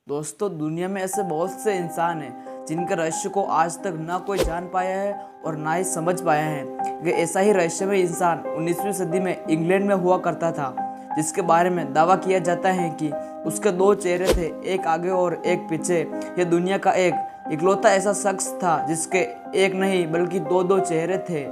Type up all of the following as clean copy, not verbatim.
दोस्तों, दुनिया में ऐसे बहुत से इंसान हैं जिनके रहस्य को आज तक ना कोई जान पाया है और ना ही समझ पाया है। कि ऐसा ही रहस्यमय इंसान 19वीं सदी में इंग्लैंड में हुआ करता था, जिसके बारे में दावा किया जाता है कि उसके दो चेहरे थे, एक आगे और एक पीछे। यह दुनिया का एक इकलौता ऐसा शख्स था जिसके एक नहीं बल्कि दो दो चेहरे थे।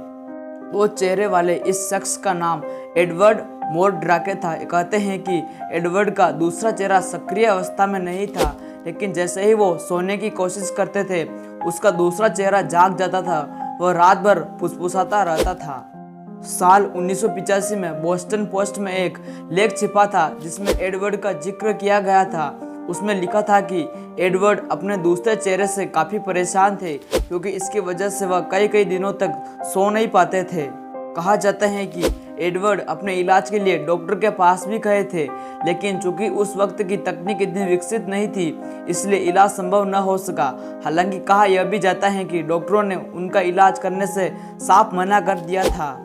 दो चेहरे वाले इस शख्स का नाम एडवर्ड मोरड्राके था। कहते हैं कि एडवर्ड का दूसरा चेहरा सक्रिय अवस्था में नहीं था, लेकिन जैसे ही वो सोने की कोशिश करते थे उसका दूसरा चेहरा जाग जाता था। वह रात भर फुसफुसाता रहता था। साल 1985 में बोस्टन पोस्ट में एक लेख छिपा था जिसमें एडवर्ड का जिक्र किया गया था। उसमें लिखा था कि एडवर्ड अपने दूसरे चेहरे से काफ़ी परेशान थे, क्योंकि इसकी वजह से वह कई कई दिनों तक सो नहीं पाते थे। कहा जाता है कि एडवर्ड अपने इलाज के लिए डॉक्टर के पास भी गए थे, लेकिन चूंकि उस वक्त की तकनीक इतनी विकसित नहीं थी, इसलिए इलाज संभव न हो सका। हालांकि कहा यह भी जाता है कि डॉक्टरों ने उनका इलाज करने से साफ मना कर दिया था।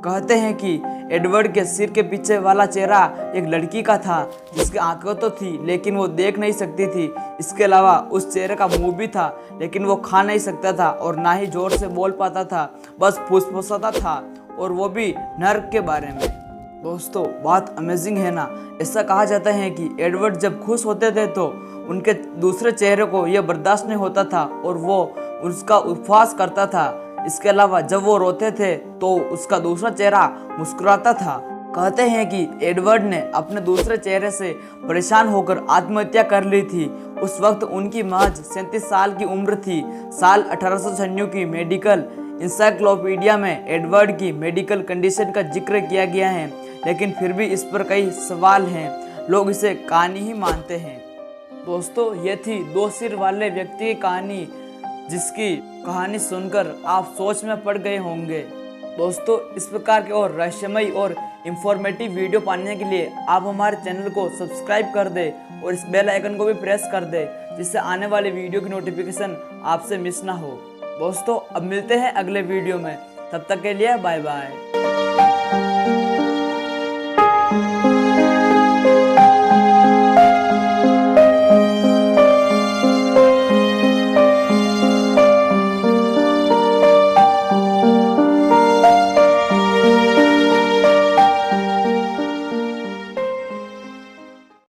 कहते हैं कि एडवर्ड के सिर के पीछे वाला चेहरा एक लड़की का था, जिसकी आंखें तो थी लेकिन वो देख नहीं सकती थी। इसके अलावा उस चेहरे का मुंह भी था, लेकिन वो खा नहीं सकता था और ना ही जोर से बोल पाता था, बस फुसफुसाता था, और वो भी नर्क के बारे में। दोस्तों, बात अमेजिंग है ना। ऐसा कहा जाता है कि एडवर्ड जब खुश होते थे तो उनके दूसरे चेहरे को यह बर्दाश्त नहीं होता था और वो उसका उपवास करता था। इसके अलावा जब वो रोते थे तो उसका दूसरा चेहरा मुस्कुराता था। कहते हैं कि एडवर्ड ने अपने दूसरे चेहरे से परेशान होकर आत्महत्या कर ली थी। उस वक्त उनकी महज 37 साल की उम्र थी। साल 1896 की मेडिकल इंसाइक्लोपीडिया में एडवर्ड की मेडिकल कंडीशन का जिक्र किया गया है, लेकिन फिर भी इस पर कई सवाल हैं। लोग इसे कहानी ही मानते हैं। दोस्तों, ये थी दो सिर वाले व्यक्ति की कहानी, जिसकी कहानी सुनकर आप सोच में पड़ गए होंगे। दोस्तों, इस प्रकार के और रहस्यमय और इंफॉर्मेटिव वीडियो पाने के लिए आप हमारे चैनल को सब्सक्राइब कर दें और इस बेल आइकन को भी प्रेस कर दें, जिससे आने वाले वीडियो की नोटिफिकेशन आपसे मिस ना हो। दोस्तों, अब मिलते हैं अगले वीडियो में। तब तक के लिए बाय बाय।